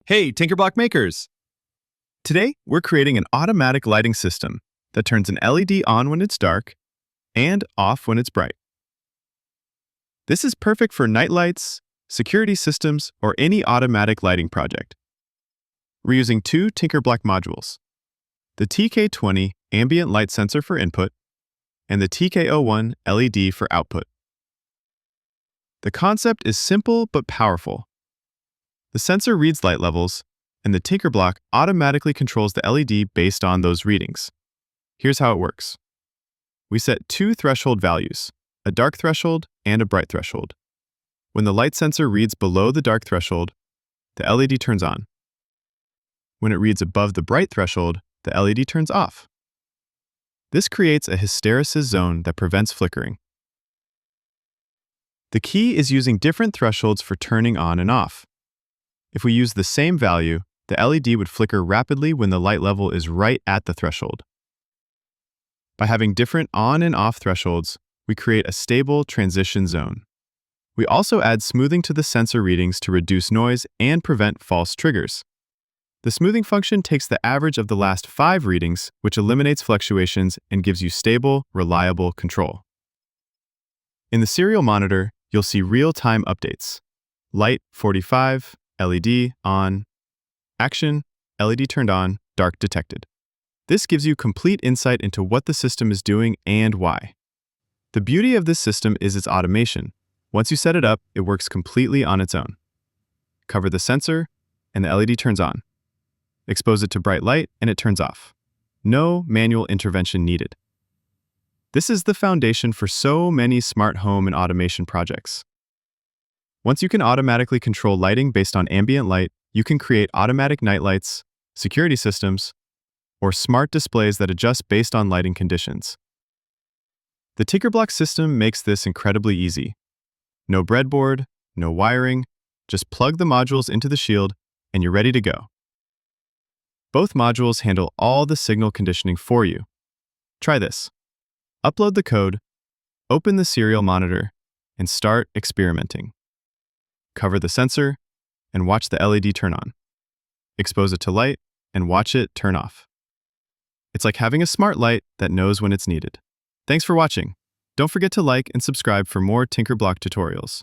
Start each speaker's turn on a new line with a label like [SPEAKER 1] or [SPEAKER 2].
[SPEAKER 1] Hey, TinkerBlock makers! Today, we're creating an automatic lighting system that turns an LED on when it's dark and off when it's bright. This is perfect for night lights, security systems, or any automatic lighting project. We're using two TinkerBlock modules, the TK20 Ambient light sensor for input and the TK01 LED for output. The concept is simple but powerful. The sensor reads light levels, and the TinkerBlock automatically controls the LED based on those readings. Here's how it works. We set two threshold values, a dark threshold and a bright threshold. When the light sensor reads below the dark threshold, the LED turns on. When it reads above the bright threshold, the LED turns off. This creates a hysteresis zone that prevents flickering. The key is using different thresholds for turning on and off. If we use the same value, the LED would flicker rapidly when the light level is right at the threshold. By having different on and off thresholds, we create a stable transition zone. We also add smoothing to the sensor readings to reduce noise and prevent false triggers. The smoothing function takes the average of the last 5 readings, which eliminates fluctuations and gives you stable, reliable control. In the serial monitor, you'll see real-time updates. Light 45, LED on, action, LED turned on, dark detected. This gives you complete insight into what the system is doing and why. The beauty of this system is its automation. Once you set it up, it works completely on its own. Cover the sensor, and the LED turns on. Expose it to bright light, and it turns off. No manual intervention needed. This is the foundation for so many smart home and automation projects. Once you can automatically control lighting based on ambient light, you can create automatic night lights, security systems, or smart displays that adjust based on lighting conditions. The TinkerBlock system makes this incredibly easy. No breadboard, no wiring, just plug the modules into the shield and you're ready to go. Both modules handle all the signal conditioning for you. Try this. Upload the code, open the serial monitor, and start experimenting. Cover the sensor, and watch the LED turn on. Expose it to light, and watch it turn off. It's like having a smart light that knows when it's needed. Thanks for watching. Don't forget to like and subscribe for more TinkerBlock tutorials.